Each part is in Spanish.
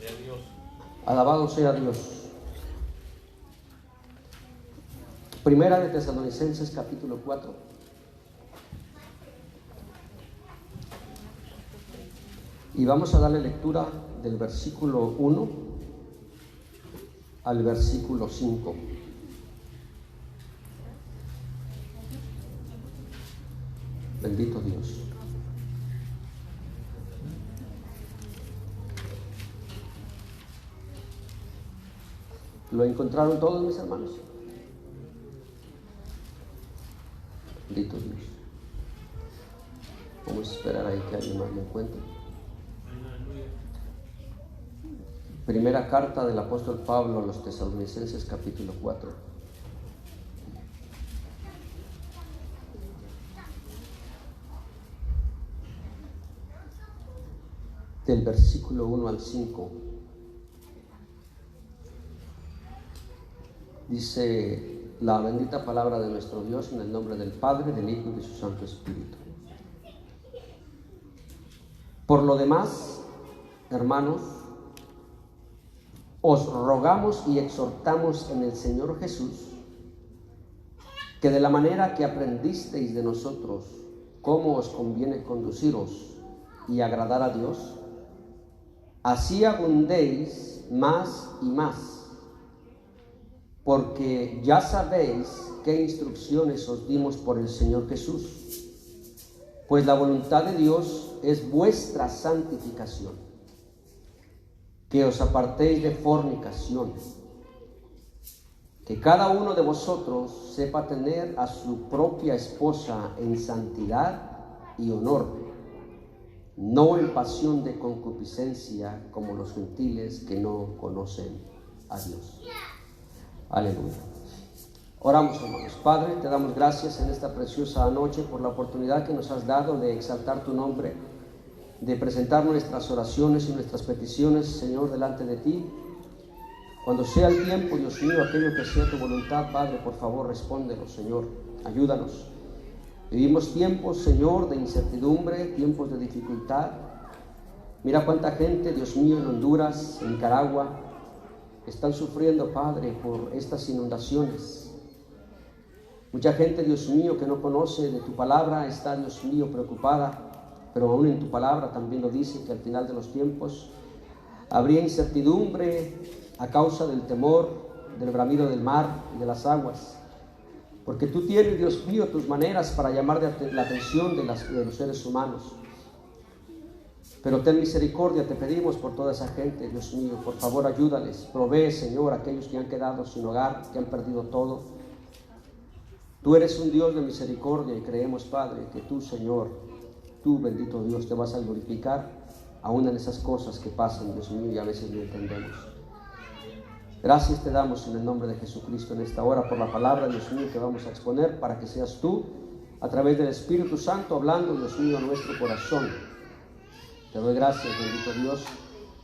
sea Dios. Alabado sea Dios. Primera de Tesalonicenses capítulo 4. Y vamos a darle lectura del versículo 1 al versículo 5. Bendito Dios. ¿Lo encontraron todos, mis hermanos? Bendito Dios. Vamos a esperar ahí que alguien más lo encuentre. Primera carta del apóstol Pablo a los Tesalonicenses capítulo 4. Del versículo 1 al 5. Dice la bendita palabra de nuestro Dios en el nombre del Padre, del Hijo y de su Santo Espíritu. Por lo demás, hermanos, os rogamos y exhortamos en el Señor Jesús que de la manera que aprendisteis de nosotros cómo os conviene conduciros y agradar a Dios, así abundéis más y más, porque ya sabéis qué instrucciones os dimos por el Señor Jesús, pues la voluntad de Dios es vuestra santificación, que os apartéis de fornicación, que cada uno de vosotros sepa tener a su propia esposa en santidad y honor, no en pasión de concupiscencia como los gentiles que no conocen a Dios. Aleluya. Oramos, hermanos. Padre, te damos gracias en esta preciosa noche por la oportunidad que nos has dado de exaltar tu nombre, de presentar nuestras oraciones y nuestras peticiones, Señor, delante de ti. Cuando sea el tiempo, Dios mío, aquello que sea tu voluntad, Padre, por favor, respóndenos, Señor. Ayúdanos. Vivimos tiempos, Señor, de incertidumbre, tiempos de dificultad. Mira cuánta gente, Dios mío, en Honduras, en Nicaragua, están sufriendo, Padre, por estas inundaciones. Mucha gente, Dios mío, que no conoce de tu palabra, está, Dios mío, preocupada, pero aún en tu palabra también lo dice que al final de los tiempos habría incertidumbre a causa del temor, del bramido del mar y de las aguas. Porque tú tienes, Dios mío, tus maneras para llamar la atención de los seres humanos. Pero ten misericordia, te pedimos por toda esa gente, Dios mío, por favor ayúdales, provee, Señor, a aquellos que han quedado sin hogar, que han perdido todo. Tú eres un Dios de misericordia y creemos, Padre, que tú, Señor, tú, bendito Dios, te vas a glorificar aún en esas cosas que pasan, Dios mío, y a veces no entendemos. Gracias te damos en el nombre de Jesucristo en esta hora por la palabra, Dios mío, que vamos a exponer para que seas tú, a través del Espíritu Santo, hablando, Dios mío, a nuestro corazón. Te doy gracias, bendito Dios,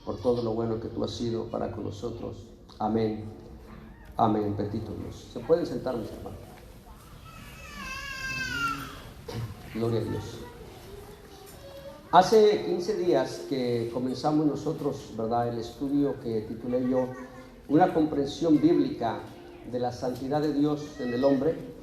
por todo lo bueno que tú has sido para con nosotros. Amén. Amén, bendito Dios. ¿Se pueden sentar, mis hermanos? Gloria a Dios. Hace 15 días que comenzamos nosotros, ¿verdad?, el estudio que titulé yo Una comprensión bíblica de la santidad de Dios en el hombre.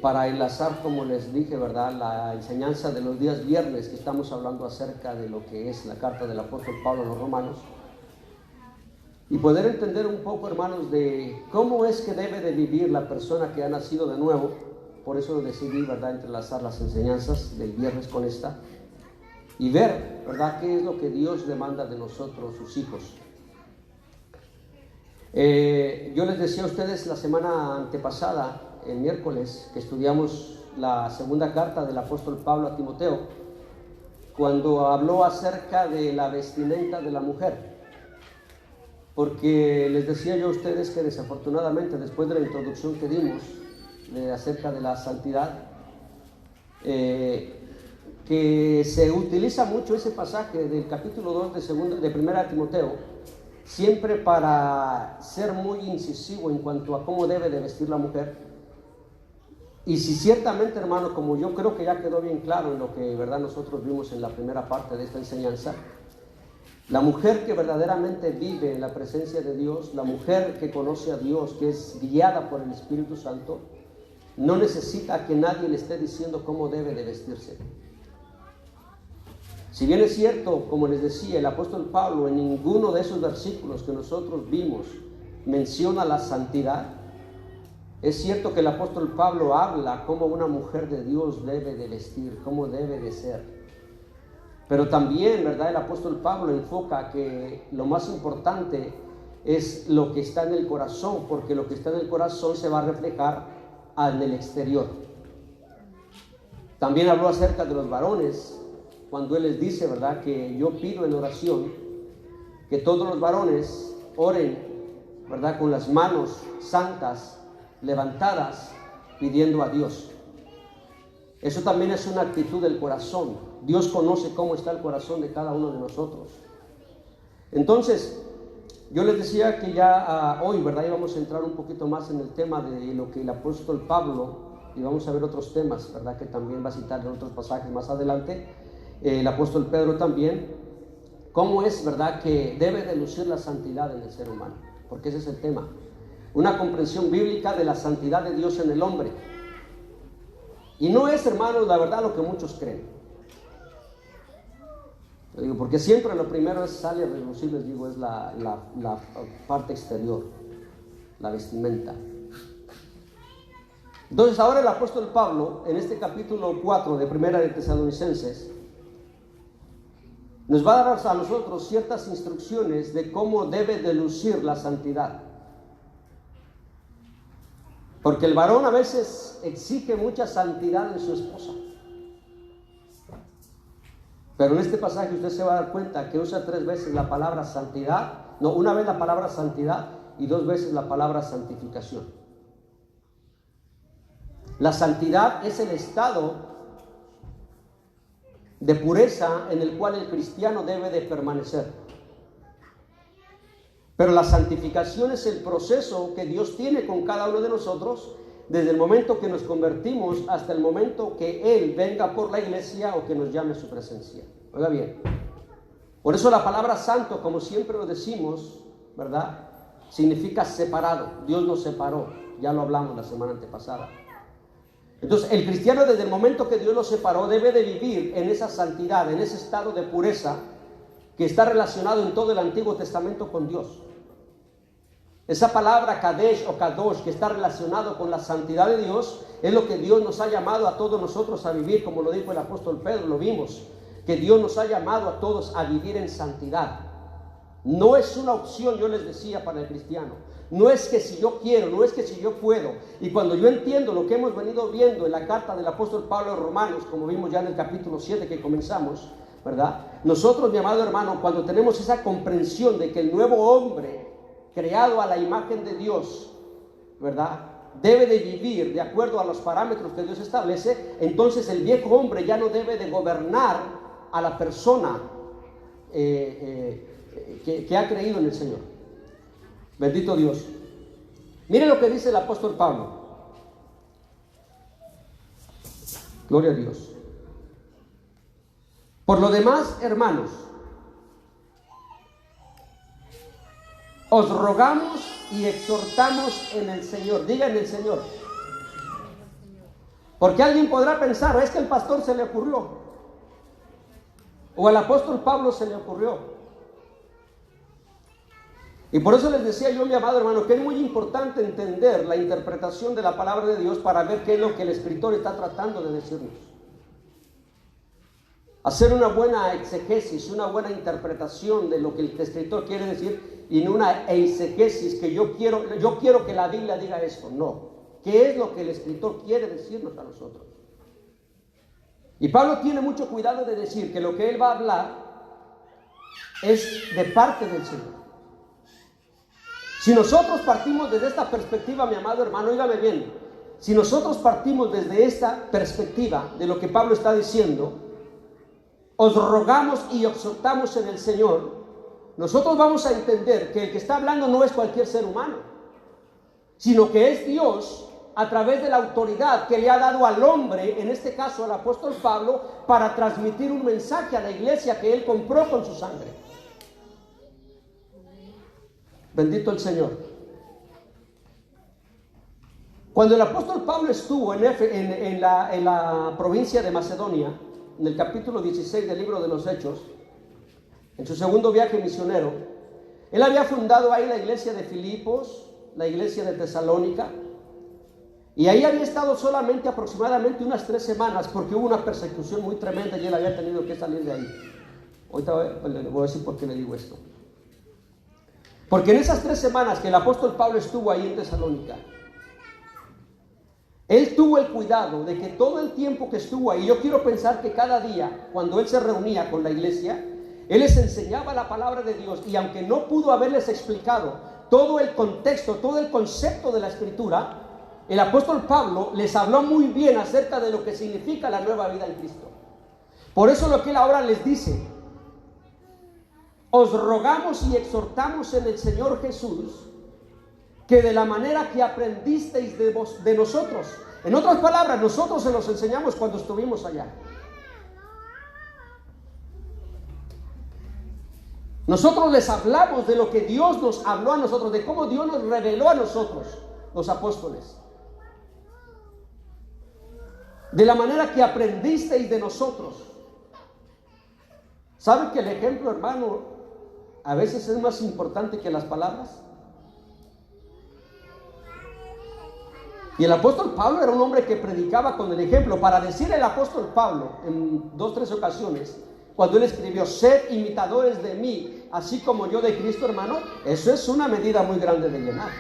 Para enlazar, como les dije, ¿verdad?, la enseñanza de los días viernes, que estamos hablando acerca de lo que es la carta del apóstol Pablo a los romanos, y poder entender un poco, hermanos, de cómo es que debe de vivir la persona que ha nacido de nuevo. Por eso decidí, ¿verdad?, entrelazar las enseñanzas del viernes con esta y ver, ¿verdad?, qué es lo que Dios demanda de nosotros, sus hijos. Yo les decía a ustedes la semana antepasada, el miércoles, que estudiamos la segunda carta del apóstol Pablo a Timoteo, cuando habló acerca de la vestimenta de la mujer. Porque les decía yo a ustedes que desafortunadamente, después de la introducción que dimos acerca de la santidad, que se utiliza mucho ese pasaje del capítulo 2 de primera Timoteo, siempre para ser muy incisivo en cuanto a cómo debe de vestir la mujer. Y si ciertamente, hermano, como yo creo que ya quedó bien claro en lo que, verdad, nosotros vimos en la primera parte de esta enseñanza, La mujer que verdaderamente vive en la presencia de Dios, la mujer que conoce a Dios, que es guiada por el Espíritu Santo, no necesita que nadie le esté diciendo cómo debe de vestirse. Si bien es cierto, como les decía, el apóstol Pablo en ninguno de esos versículos que nosotros vimos menciona la santidad, es cierto que el apóstol Pablo habla cómo una mujer de Dios debe de vestir, cómo debe de ser. Pero también, ¿verdad?, el apóstol Pablo enfoca que lo más importante es lo que está en el corazón, porque lo que está en el corazón se va a reflejar en el exterior. También habló acerca de los varones, cuando él les dice, ¿verdad?, que yo pido en oración que todos los varones oren, ¿verdad?, con las manos santas levantadas, pidiendo a Dios. Eso también es una actitud del corazón. Dios conoce cómo está el corazón de cada uno de nosotros. Entonces, yo les decía que ya hoy, ¿verdad?, íbamos a entrar un poquito más en el tema de lo que el apóstol Pablo, y vamos a ver otros temas, ¿verdad?, que también va a citar en otros pasajes más adelante, el apóstol Pedro también, cómo es, ¿verdad?, que debe de lucir la santidad en el ser humano, porque ese es el tema. Una comprensión bíblica de la santidad de Dios en el hombre. Y no es, hermanos, la verdad lo que muchos creen. Digo, porque siempre lo primero sale a relucir, les digo, es la parte exterior, la vestimenta. Entonces ahora el apóstol Pablo, en este capítulo 4 de Primera de Tesalonicenses, nos va a dar a nosotros ciertas instrucciones de cómo debe de lucir la santidad. Porque el varón a veces exige mucha santidad en su esposa. Pero en este pasaje usted se va a dar cuenta que usa 3 veces la palabra santidad. No, una vez la palabra santidad y 2 veces la palabra santificación. La santidad es el estado de pureza en el cual el cristiano debe de permanecer. Pero la santificación es el proceso que Dios tiene con cada uno de nosotros desde el momento que nos convertimos hasta el momento que Él venga por la iglesia o que nos llame a su presencia. Oiga bien, por eso la palabra santo, como siempre lo decimos, ¿verdad?, significa separado. Dios nos separó, ya lo hablamos la semana antepasada. Entonces el cristiano, desde el momento que Dios lo separó, debe de vivir en esa santidad, en ese estado de pureza que está relacionado en todo el Antiguo Testamento con Dios. Esa palabra Kadesh o Kadosh, que está relacionado con la santidad de Dios, es lo que Dios nos ha llamado a todos nosotros a vivir, como lo dijo el apóstol Pedro, lo vimos, que Dios nos ha llamado a todos a vivir en santidad. No es una opción, yo les decía, para el cristiano. No es que si yo quiero, no es que si yo puedo. Y cuando yo entiendo lo que hemos venido viendo en la carta del apóstol Pablo a Romanos, como vimos ya en el capítulo 7 que comenzamos, ¿verdad?, nosotros, mi amado hermano, cuando tenemos esa comprensión de que el nuevo hombre, creado a la imagen de Dios, ¿verdad?, debe de vivir de acuerdo a los parámetros que Dios establece, entonces el viejo hombre ya no debe de gobernar a la persona que ha creído en el Señor. Bendito Dios. Mire lo que dice el apóstol Pablo. Gloria a Dios. Por lo demás, hermanos, os rogamos y exhortamos en el Señor. Diga en el Señor. Porque alguien podrá pensar, es que el pastor se le ocurrió, o al apóstol Pablo se le ocurrió. Y por eso les decía yo, mi amado hermano, que es muy importante entender la interpretación de la palabra de Dios para ver qué es lo que el escritor está tratando de decirnos. Hacer una buena exegesis, una buena interpretación de lo que el escritor quiere decir, y no una eisegesis que yo quiero que la Biblia diga esto. No. ¿Qué es lo que el escritor quiere decirnos a nosotros? Y Pablo tiene mucho cuidado de decir que lo que él va a hablar es de parte del Señor. Si nosotros partimos desde esta perspectiva, mi amado hermano, óigame bien, si nosotros partimos desde esta perspectiva de lo que Pablo está diciendo, os rogamos y exhortamos en el Señor, nosotros vamos a entender que el que está hablando no es cualquier ser humano, sino que es Dios a través de la autoridad que le ha dado al hombre, en este caso al apóstol Pablo, para transmitir un mensaje a la iglesia que él compró con su sangre. Bendito el Señor. Cuando el apóstol Pablo estuvo en la provincia de Macedonia, en el capítulo 16 del libro de los Hechos, en su segundo viaje misionero, él había fundado ahí la iglesia de Filipos, la iglesia de Tesalónica, y ahí había estado solamente aproximadamente unas 3 semanas, porque hubo una persecución muy tremenda y él había tenido que salir de ahí. Ahorita le voy a decir por qué le digo esto. Porque en esas 3 semanas que el apóstol Pablo estuvo ahí en Tesalónica, él tuvo el cuidado de que todo el tiempo que estuvo ahí, yo quiero pensar que cada día, cuando él se reunía con la iglesia, él les enseñaba la palabra de Dios, y aunque no pudo haberles explicado todo el contexto, todo el concepto de la escritura, el apóstol Pablo les habló muy bien acerca de lo que significa la nueva vida en Cristo. Por eso lo que él ahora les dice: os rogamos y exhortamos en el Señor Jesús, que de la manera que aprendisteis de nosotros, en otras palabras, nosotros se los enseñamos cuando estuvimos allá. Nosotros les hablamos de lo que Dios nos habló a nosotros, de cómo Dios nos reveló a nosotros, los apóstoles. De la manera que aprendisteis de nosotros. ¿Sabe que el ejemplo, hermano, a veces es más importante que las palabras? Y el apóstol Pablo era un hombre que predicaba con el ejemplo. Para decir el apóstol Pablo en 2 o 3 ocasiones, cuando él escribió: sed imitadores de mí, así como yo de Cristo, hermano, eso es una medida muy grande de llenar.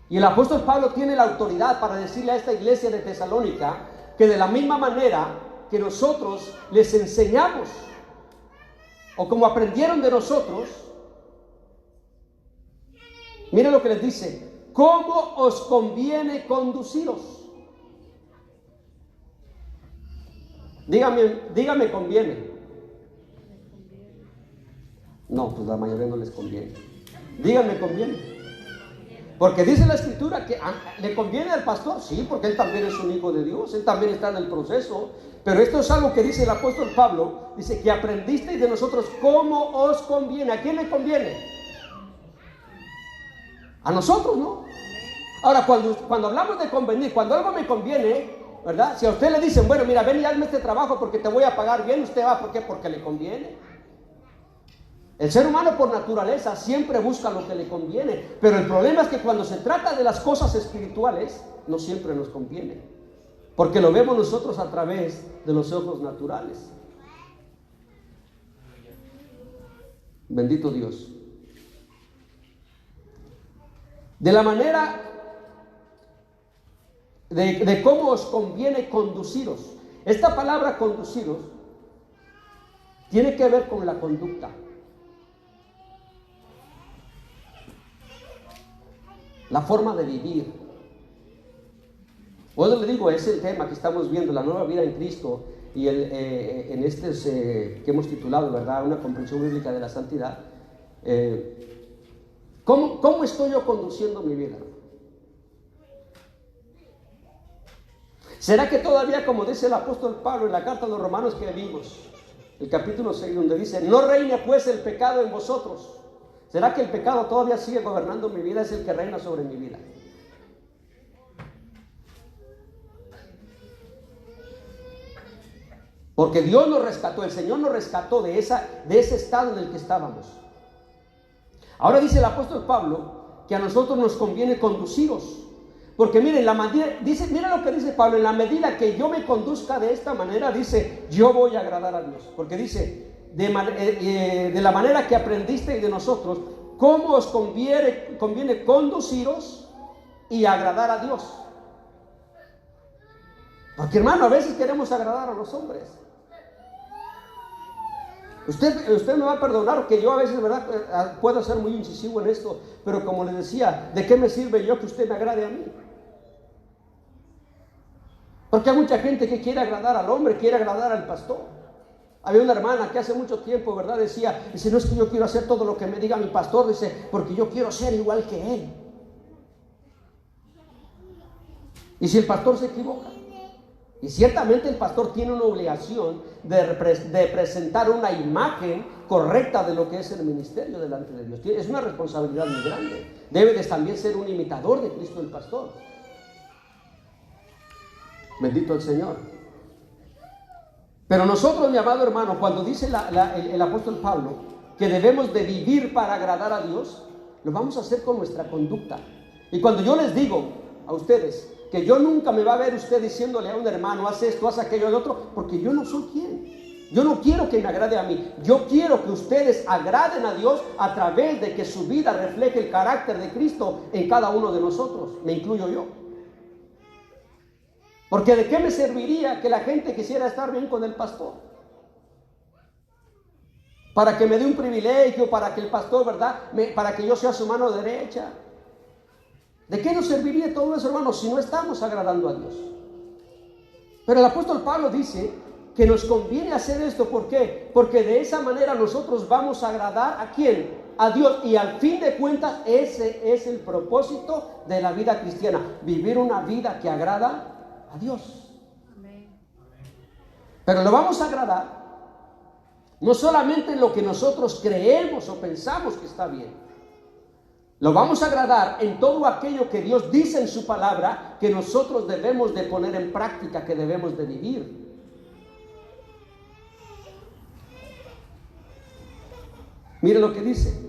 Y el apóstol Pablo tiene la autoridad para decirle a esta iglesia de Tesalónica que de la misma manera que nosotros les enseñamos, o como aprendieron de nosotros, miren lo que les dice: ¿cómo os conviene conduciros? Dígame conviene. No, pues la mayoría no les conviene. Díganme conviene. Porque dice la escritura que le conviene al pastor, sí, porque él también es un hijo de Dios, él también está en el proceso. Pero esto es algo que dice el apóstol Pablo, dice que aprendisteis de nosotros cómo os conviene. ¿A quién le conviene? A nosotros, ¿no? Ahora, cuando hablamos de convenir, cuando algo me conviene, ¿verdad? Si a usted le dicen: bueno, mira, ven y hazme este trabajo porque te voy a pagar bien, usted va, ¿por qué? Porque le conviene. El ser humano por naturaleza siempre busca lo que le conviene, pero el problema es que cuando se trata de las cosas espirituales, no siempre nos conviene, porque lo vemos nosotros a través de los ojos naturales. Bendito Dios. De la manera de cómo os conviene conduciros. Esta palabra conduciros tiene que ver con la conducta. La forma de vivir. Bueno, le digo, es el tema que estamos viendo, la nueva vida en Cristo, y en este que hemos titulado, ¿verdad?, una comprensión bíblica de la santidad. ¿Cómo estoy yo conduciendo mi vida? ¿Será que todavía, como dice el apóstol Pablo en la carta a los Romanos que vimos, el capítulo 6, donde dice: no reine pues el pecado en vosotros? ¿Será que el pecado todavía sigue gobernando mi vida? Es el que reina sobre mi vida. Porque Dios nos rescató, el Señor nos rescató de ese estado en el que estábamos. Ahora dice el apóstol Pablo que a nosotros nos conviene conduciros. Porque miren, miren lo que dice Pablo: en la medida que yo me conduzca de esta manera, dice, yo voy a agradar a Dios. Porque dice, de la manera que aprendisteis de nosotros, cómo os conviene conduciros y agradar a Dios. Porque, hermano, a veces queremos agradar a los hombres. Usted me va a perdonar que yo a veces, ¿verdad?, puedo ser muy incisivo en esto, pero como le decía, ¿de qué me sirve yo que usted me agrade a mí? Porque hay mucha gente que quiere agradar al hombre, quiere agradar al pastor. Había una hermana que hace mucho tiempo, ¿verdad?, dice, no es que yo quiero hacer todo lo que me diga mi pastor, dice, porque yo quiero ser igual que él. ¿Y si el pastor se equivoca? Y ciertamente el pastor tiene una obligación de presentar una imagen correcta de lo que es el ministerio delante de Dios. Es una responsabilidad muy grande. Debe de también ser un imitador de Cristo el pastor. Bendito el Señor. Pero nosotros, mi amado hermano, cuando dice el apóstol Pablo que debemos de vivir para agradar a Dios, lo vamos a hacer con nuestra conducta. Y cuando yo les digo a ustedes que yo nunca me va a ver usted diciéndole a un hermano, haz esto, haz aquello, el otro, porque yo no soy quien. Yo no quiero que me agrade a mí. Yo quiero que ustedes agraden a Dios a través de que su vida refleje el carácter de Cristo en cada uno de nosotros. Me incluyo yo. Porque ¿de qué me serviría que la gente quisiera estar bien con el pastor? Para que me dé un privilegio, para que el pastor, ¿verdad? Para que yo sea su mano derecha. ¿De qué nos serviría todo eso, hermanos, si no estamos agradando a Dios? Pero el apóstol Pablo dice que nos conviene hacer esto. ¿Por qué? Porque de esa manera nosotros vamos a agradar ¿a quién? A Dios. Y al fin de cuentas ese es el propósito de la vida cristiana. Vivir una vida que agrada a Dios. Pero lo vamos a agradar no solamente en lo que nosotros creemos o pensamos que está bien. Lo vamos a agradar en todo aquello que Dios dice en su palabra que nosotros debemos de poner en práctica, que debemos de vivir. Mire lo que dice.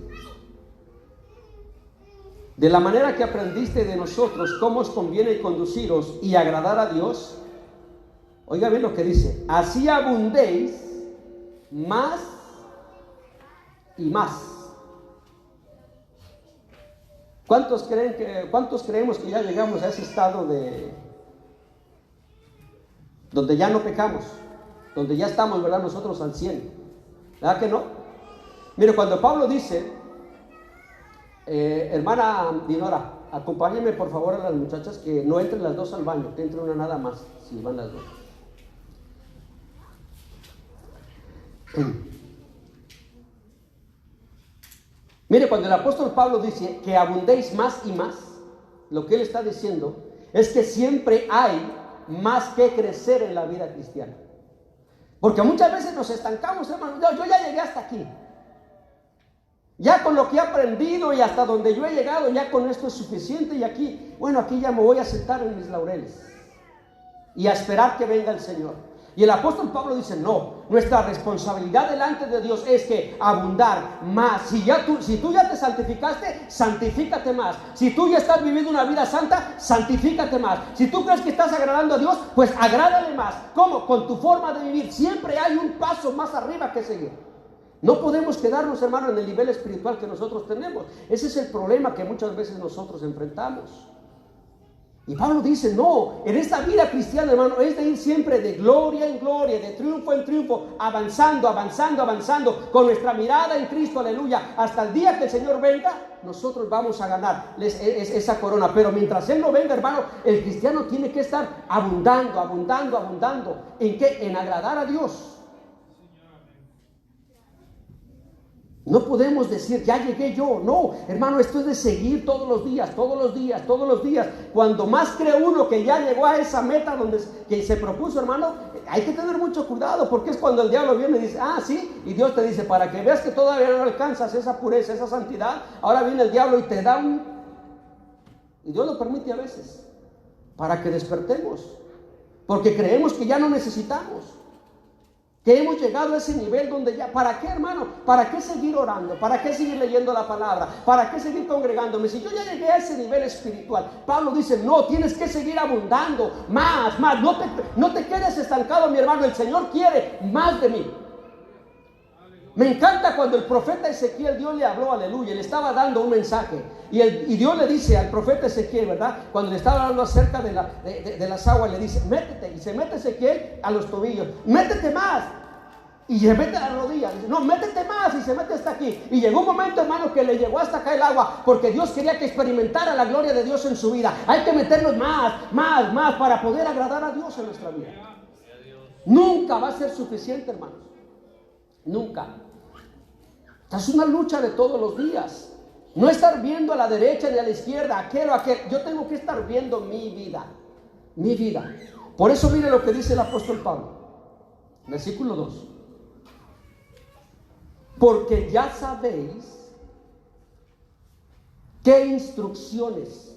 De la manera que aprendiste de nosotros cómo os conviene conduciros y agradar a Dios, oiga bien lo que dice, así abundéis más y más. ¿Cuántos creemos que ya llegamos a ese estado de donde ya no pecamos, donde ya estamos, ¿verdad? Nosotros al 100, ¿verdad que no? Mire, cuando Pablo dice, hermana Dinora, acompáñenme por favor a las muchachas que no entren las dos al baño, que entre una nada más, si van las dos. Mire, cuando el apóstol Pablo dice que abundéis más y más, lo que él está diciendo es que siempre hay más que crecer en la vida cristiana. Porque muchas veces nos estancamos, hermano. Yo ya llegué hasta aquí. Ya con lo que he aprendido y hasta donde yo he llegado, ya con esto es suficiente. Y aquí, bueno, aquí ya me voy a sentar en mis laureles y a esperar que venga el Señor. Y el apóstol Pablo dice, no, nuestra responsabilidad delante de Dios es que abundar más. Si tú ya te santificaste, santifícate más. Si tú ya estás viviendo una vida santa, santifícate más. Si tú crees que estás agradando a Dios, pues agrádale más. ¿Cómo? Con tu forma de vivir. Siempre hay un paso más arriba que seguir. No podemos quedarnos, hermano, en el nivel espiritual que nosotros tenemos. Ese es el problema que muchas veces nosotros enfrentamos. Y Pablo dice, no, en esta vida cristiana, hermano, es de ir siempre de gloria en gloria, de triunfo en triunfo, avanzando, avanzando, avanzando, con nuestra mirada en Cristo, aleluya, hasta el día que el Señor venga, nosotros vamos a ganar esa corona. Pero mientras Él no venga, hermano, el cristiano tiene que estar abundando, abundando, abundando. ¿En qué? En agradar a Dios. No podemos decir, ya llegué yo. No, hermano, esto es de seguir todos los días, todos los días, todos los días. Cuando más cree uno que ya llegó a esa meta que se propuso, hermano, hay que tener mucho cuidado, porque es cuando el diablo viene y dice, ah, sí, y Dios te dice, para que veas que todavía no alcanzas esa pureza, esa santidad, ahora viene el diablo y te da y Dios lo permite a veces, para que despertemos, porque creemos que ya no necesitamos. Que hemos llegado a ese nivel donde ya, ¿para qué, hermano? ¿Para qué seguir orando? ¿Para qué seguir leyendo la palabra? ¿Para qué seguir congregándome? Si yo ya llegué a ese nivel espiritual, Pablo dice, no, tienes que seguir abundando, más, no te quedes estancado, mi hermano, el Señor quiere más de mí. Me encanta cuando el profeta Ezequiel, Dios le habló, aleluya, le estaba dando un mensaje. Y Dios le dice al profeta Ezequiel, ¿verdad? Cuando le estaba hablando acerca de las aguas, le dice, métete. Y se mete Ezequiel a los tobillos. Métete más. Y se mete a las rodillas. Dice, no, métete más. Y se mete hasta aquí. Y llegó un momento, hermano, que le llegó hasta acá el agua. Porque Dios quería que experimentara la gloria de Dios en su vida. Hay que meternos más para poder agradar a Dios en nuestra vida. Nunca va a ser suficiente, hermanos. Nunca. Es una lucha de todos los días. No estar viendo a la derecha ni a la izquierda, aquel o aquel. Yo tengo que estar viendo mi vida. Mi vida. Por eso mire lo que dice el apóstol Pablo, versículo 2. Porque ya sabéis qué instrucciones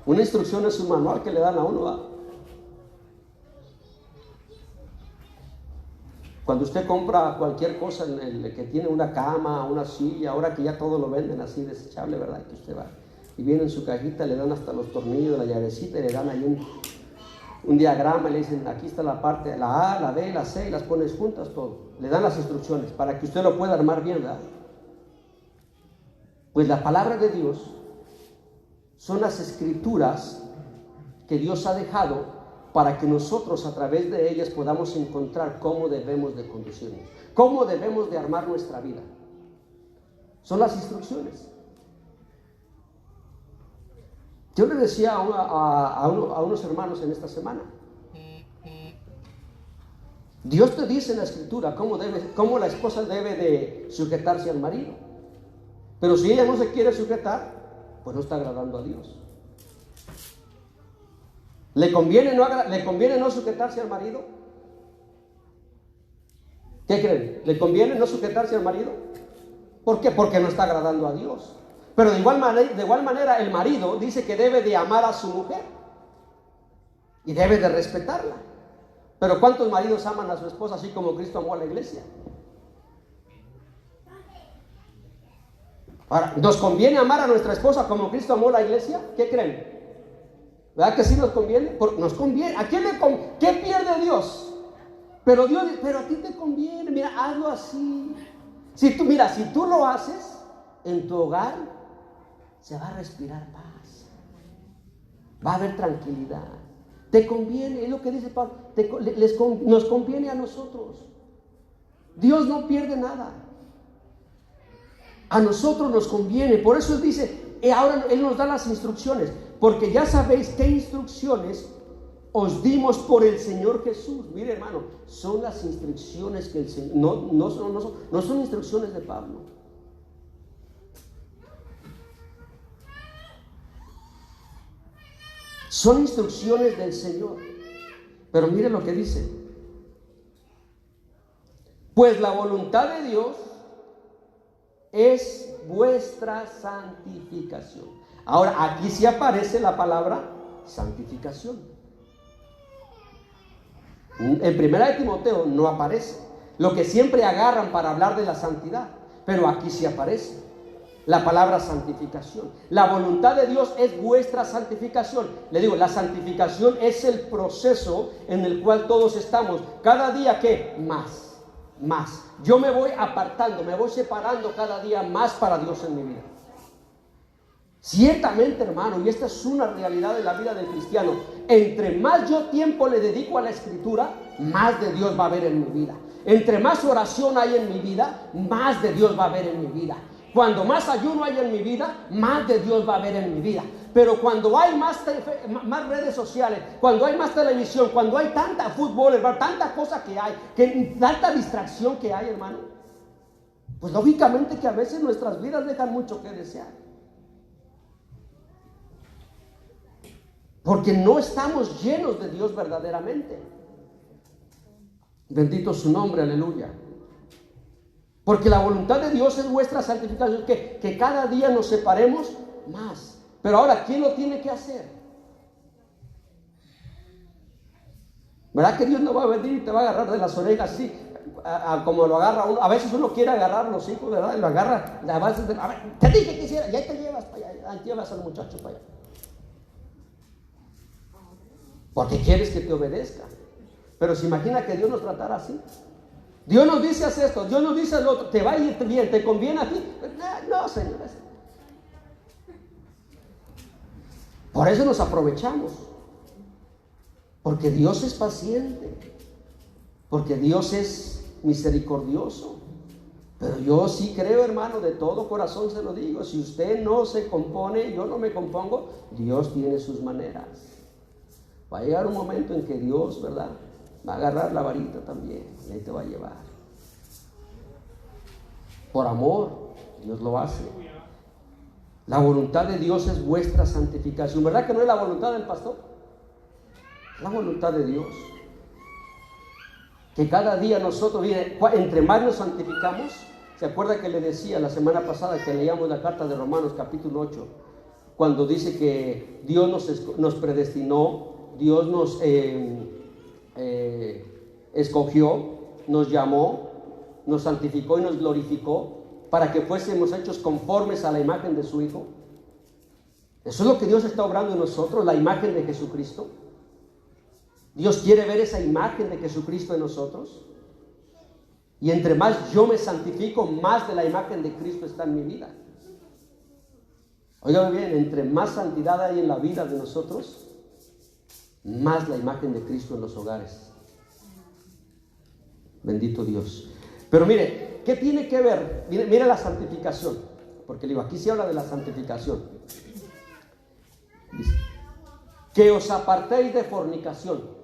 una instrucción es un manual que le dan a uno, ¿verdad? Cuando usted compra cualquier cosa que tiene una cama, una silla, ahora que ya todo lo venden así desechable, ¿verdad? Que usted va y viene en su cajita, le dan hasta los tornillos, la llavecita, y le dan ahí un diagrama, y le dicen, aquí está la parte, la A, la B, la C, y las pones juntas, todo. Le dan las instrucciones para que usted lo pueda armar bien, ¿verdad? Pues la palabra de Dios son las escrituras que Dios ha dejado para que nosotros a través de ellas podamos encontrar cómo debemos de conducirnos, cómo debemos de armar nuestra vida. Son las instrucciones. Yo le decía a unos hermanos en esta semana, Dios te dice en la escritura cómo la esposa debe de sujetarse al marido, pero si ella no se quiere sujetar, pues no está agradando a Dios. ¿Le conviene no sujetarse al marido? ¿Qué creen? ¿Le conviene no sujetarse al marido? ¿Por qué? Porque no está agradando a Dios. Pero de igual manera el marido dice que debe de amar a su mujer y debe de respetarla. Pero ¿cuántos maridos aman a su esposa así como Cristo amó a la iglesia? Ahora, ¿nos conviene amar a nuestra esposa como Cristo amó a la iglesia? ¿Qué creen? ¿Verdad que sí nos conviene? Nos conviene. ¿A quién qué pierde Dios? Pero a ti te conviene. Mira, hazlo así. Si tú lo haces en tu hogar, se va a respirar paz. Va a haber tranquilidad. Te conviene, es lo que dice Pablo. Nos conviene a nosotros. Dios no pierde nada. A nosotros nos conviene. Por eso Él dice, ahora Él nos da las instrucciones. Porque ya sabéis qué instrucciones os dimos por el Señor Jesús. Mire, hermano, son las instrucciones que el Señor, no son instrucciones de Pablo. Son instrucciones del Señor. Pero mire lo que dice. Pues la voluntad de Dios es vuestra santificación. Ahora, aquí sí aparece la palabra santificación. En 1 Timoteo no aparece. Lo que siempre agarran para hablar de la santidad, pero aquí sí aparece la palabra santificación. La voluntad de Dios es vuestra santificación. Le digo, la santificación es el proceso en el cual todos estamos. Cada día, ¿qué? Más. Yo me voy apartando, me voy separando cada día más para Dios en mi vida. Ciertamente, hermano, y esta es una realidad de la vida del cristiano, entre más yo tiempo le dedico a la escritura, más de Dios va a haber en mi vida. Entre más oración hay en mi vida, más de Dios va a haber en mi vida. Cuando más ayuno hay en mi vida, más de Dios va a haber en mi vida. Pero cuando hay más redes sociales, cuando hay más televisión, cuando hay tanta fútbol, hermano, tanta cosa que hay, tanta distracción que hay, hermano, pues lógicamente que a veces nuestras vidas dejan mucho que desear. Porque no estamos llenos de Dios verdaderamente. Bendito su nombre, aleluya. Porque la voluntad de Dios es vuestra santificación, que cada día nos separemos más. Pero ahora, ¿quién lo tiene que hacer? ¿Verdad que Dios no va a venir y te va a agarrar de las orejas así, como lo agarra uno? A veces uno quiere agarrar a los hijos, ¿verdad? Y lo agarra, a ver, te dije que hiciera, y ahí te llevas para allá, llevas a los muchachos para allá. Porque quieres que te obedezca. Pero se imagina que Dios nos tratara así. Dios nos dice haz esto, Dios nos dice lo otro, te va a ir bien, te conviene a ti. No, señores. Por eso nos aprovechamos. Porque Dios es paciente. Porque Dios es misericordioso. Pero yo sí creo, hermano, de todo corazón se lo digo. Si usted no se compone, yo no me compongo, Dios tiene sus maneras. Va a llegar un momento en que Dios, ¿verdad?, va a agarrar la varita también y ahí te va a llevar. Por amor, Dios lo hace. La voluntad de Dios es vuestra santificación. ¿Verdad que no es la voluntad del pastor? La voluntad de Dios. Que cada día nosotros, mire, entre más nos santificamos, ¿se acuerda que le decía la semana pasada que leíamos la carta de Romanos capítulo 8? Cuando dice que Dios nos predestinó, Dios nos escogió, nos llamó, nos santificó y nos glorificó para que fuésemos hechos conformes a la imagen de su Hijo. Eso es lo que Dios está obrando en nosotros, la imagen de Jesucristo. Dios quiere ver esa imagen de Jesucristo en nosotros. Y entre más yo me santifico, más de la imagen de Cristo está en mi vida. Oigan bien, entre más santidad hay en la vida de nosotros, más la imagen de Cristo en los hogares. Bendito Dios. Pero mire, ¿qué tiene que ver? Mire la santificación. Porque digo, aquí se habla de la santificación. Dice, que os apartéis de fornicación.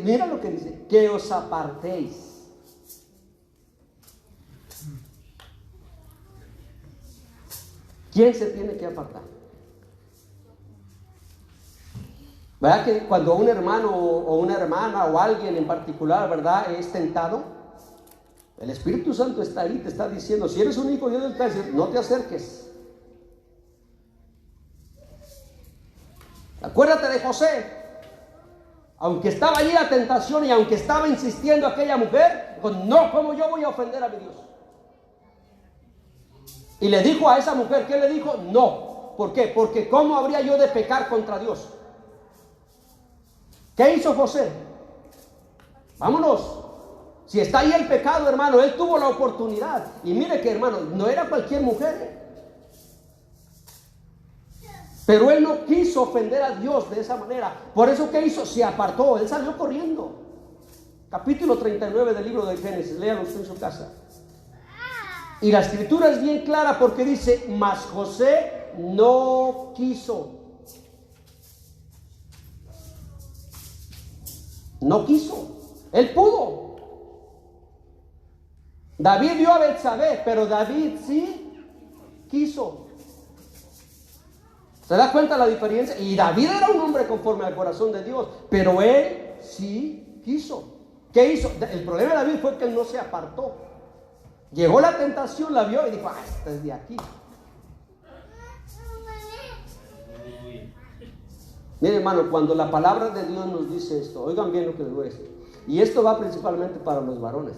Mira lo que dice, que os apartéis. ¿Quién se tiene que apartar? ¿Verdad que cuando un hermano o una hermana o alguien en particular, ¿verdad?, es tentado? El Espíritu Santo está ahí, te está diciendo, si eres un hijo de Dios, te está diciendo, no te acerques. Acuérdate de José. Aunque estaba allí la tentación y aunque estaba insistiendo aquella mujer, dijo, no, ¿cómo yo voy a ofender a mi Dios? Y le dijo a esa mujer, ¿qué le dijo? No. ¿Por qué? Porque ¿cómo habría yo de pecar contra Dios? ¿Qué hizo José? Vámonos. Si está ahí el pecado, hermano, él tuvo la oportunidad. Y mire que, hermano, no era cualquier mujer. Pero él no quiso ofender a Dios de esa manera. Por eso, ¿qué hizo? Se apartó, él salió corriendo. Capítulo 39 del libro de Génesis, léalo usted en su casa. Y la escritura es bien clara porque dice, mas José no quiso. No quiso. Él pudo. David vio a Betsabé, pero David sí quiso. ¿Se da cuenta la diferencia? Y David era un hombre conforme al corazón de Dios, pero él sí quiso. ¿Qué hizo? El problema de David fue que él no se apartó. Llegó la tentación, la vio y dijo, esta es de aquí. Mire, hermano, cuando la palabra de Dios nos dice esto, oigan bien lo que les voy a decir. Y esto va principalmente para los varones.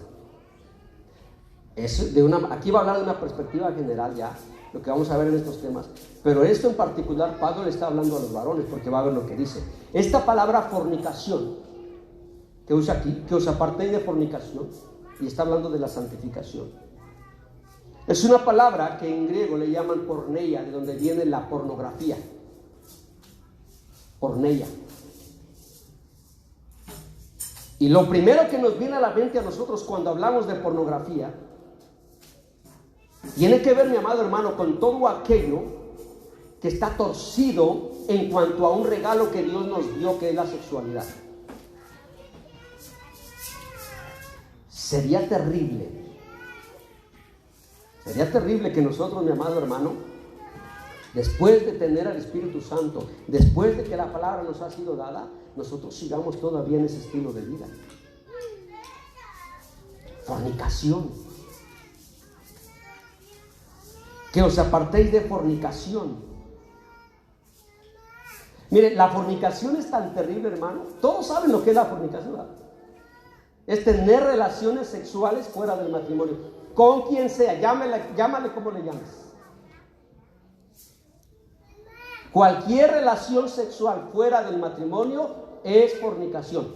Aquí va a hablar de una perspectiva general ya, lo que vamos a ver en estos temas. Pero esto en particular, Pablo le está hablando a los varones, porque va a ver lo que dice. Esta palabra fornicación, que usa aquí, que os apartéis de fornicación, y está hablando de la santificación. Es una palabra que en griego le llaman porneia, de donde viene la pornografía. Porneia. Y lo primero que nos viene a la mente a nosotros cuando hablamos de pornografía tiene que ver, mi amado hermano, con todo aquello que está torcido en cuanto a un regalo que Dios nos dio, que es la sexualidad. Sería terrible que nosotros, mi amado hermano, después de tener al Espíritu Santo, después de que la palabra nos ha sido dada, nosotros sigamos todavía en ese estilo de vida. Fornicación. Que os apartéis de fornicación. Mire, la fornicación es tan terrible, hermano. Todos saben lo que es la fornicación, ¿verdad? Es tener relaciones sexuales fuera del matrimonio, con quien sea, llámale como le llames. Cualquier relación sexual fuera del matrimonio es fornicación.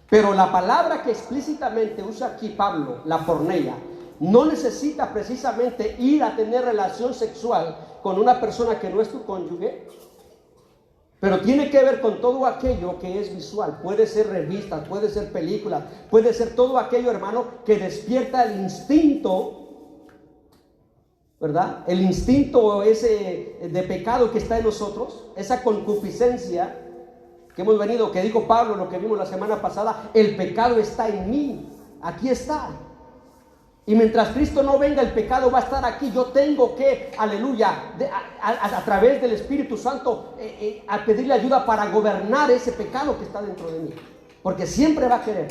Pero la palabra que explícitamente usa aquí Pablo, la porneia, no necesita precisamente ir a tener relación sexual con una persona que no es tu cónyuge, pero tiene que ver con todo aquello que es visual. Puede ser revistas, puede ser películas, puede ser todo aquello, hermano, que despierta el instinto, ¿verdad? El instinto ese de pecado que está en nosotros, esa concupiscencia que hemos venido, que dijo Pablo, lo que vimos la semana pasada, el pecado está en mí, aquí está. Y mientras Cristo no venga, el pecado va a estar aquí. Yo tengo que, aleluya, a través del Espíritu Santo, a pedirle ayuda para gobernar ese pecado que está dentro de mí, porque siempre va a querer.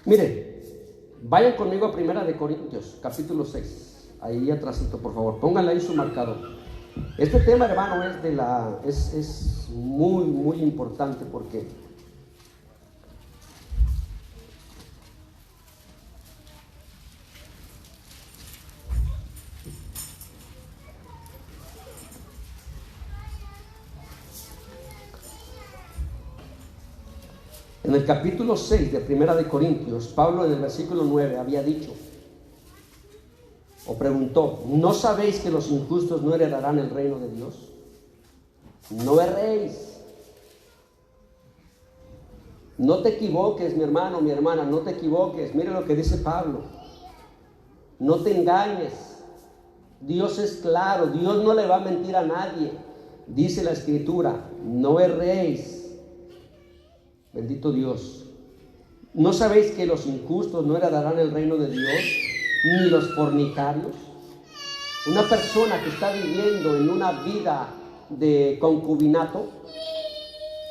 Mire, vayan conmigo a 1 Corintios, capítulo 6, ahí atrásito, por favor, pónganle ahí su marcador. Este tema, hermano, es muy, muy importante, porque en el capítulo 6 de 1 Corintios, Pablo en el versículo 9 había dicho, o preguntó, ¿no sabéis que los injustos no heredarán el reino de Dios? No erréis. No te equivoques, mi hermano, mi hermana, no te equivoques. Mire lo que dice Pablo. No te engañes. Dios es claro, Dios no le va a mentir a nadie. Dice la Escritura, no erréis. Bendito Dios. ¿No sabéis que los injustos no heredarán el reino de Dios? Ni los fornicarios. Una persona que está viviendo en una vida de concubinato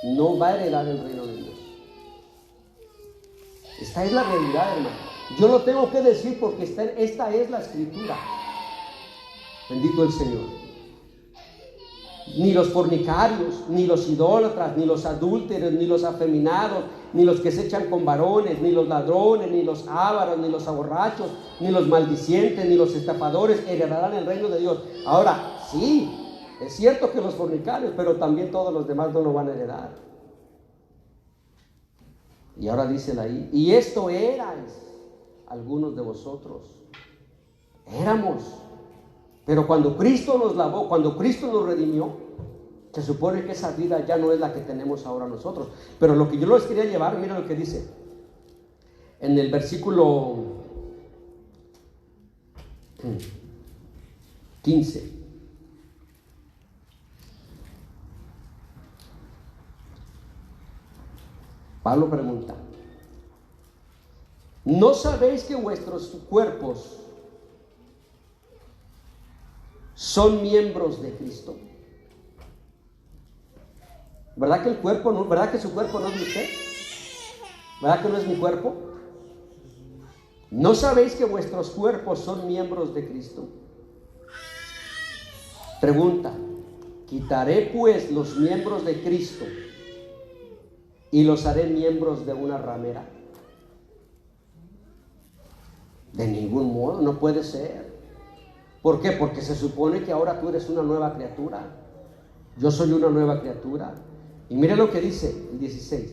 no va a heredar el reino de Dios. Esta es la realidad, hermano. Yo lo tengo que decir porque esta es la Escritura. Bendito el Señor. Ni los fornicarios, ni los idólatras, ni los adúlteros, ni los afeminados, ni los que se echan con varones, ni los ladrones, ni los ávaros, ni los aborrachos, ni los maldicientes, ni los estafadores heredarán el reino de Dios. Ahora, sí, es cierto que los fornicarios, pero también todos los demás no lo van a heredar. Y ahora dicen ahí, y esto erais algunos de vosotros. Éramos. Pero cuando Cristo nos lavó, cuando Cristo nos redimió, se supone que esa vida ya no es la que tenemos ahora nosotros. Pero lo que yo les quería llevar, mira lo que dice en el versículo 15. Pablo pregunta, ¿no sabéis que vuestros cuerpos son miembros de Cristo? ¿Verdad que el cuerpo no, verdad que su cuerpo no es de usted? ¿Verdad que no es mi cuerpo? ¿No sabéis que vuestros cuerpos son miembros de Cristo? Pregunta, ¿quitaré pues los miembros de Cristo y los haré miembros de una ramera? De ningún modo, no puede ser. ¿Por qué? Porque se supone que ahora tú eres una nueva criatura. Yo soy una nueva criatura. Y mire lo que dice el 16.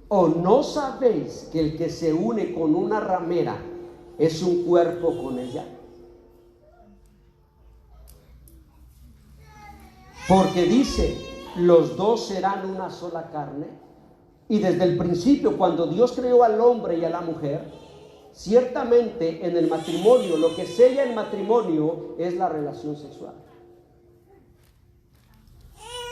¿O no sabéis que el que se une con una ramera es un cuerpo con ella? Porque dice, los dos serán una sola carne. Y desde el principio, cuando Dios creó al hombre y a la mujer, ciertamente en el matrimonio, lo que sella el matrimonio es la relación sexual.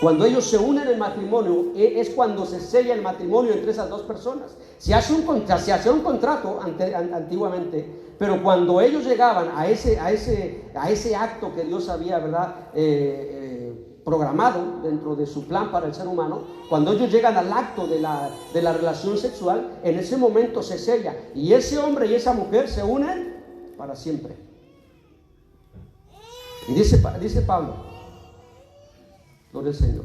Cuando ellos se unen en matrimonio, es cuando se sella el matrimonio entre esas dos personas. Se hacía un contrato antiguamente, pero cuando ellos llegaban a ese acto que Dios había, ¿verdad?, programado dentro de su plan para el ser humano, cuando ellos llegan al acto de la relación sexual, en ese momento se sella, y ese hombre y esa mujer se unen para siempre. Y dice Pablo, gloria al Señor,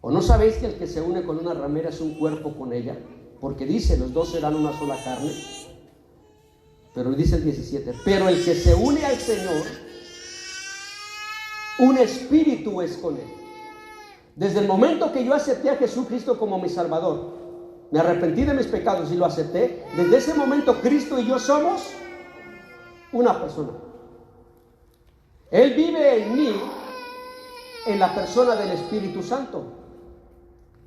¿o no sabéis que el que se une con una ramera es un cuerpo con ella? Porque dice, los dos serán una sola carne. Pero dice el 17, pero el que se une al Señor, un espíritu es con él. Desde el momento que yo acepté a Jesucristo como mi Salvador, me arrepentí de mis pecados y lo acepté, desde ese momento Cristo y yo somos una persona. Él vive en mí, en la persona del Espíritu Santo.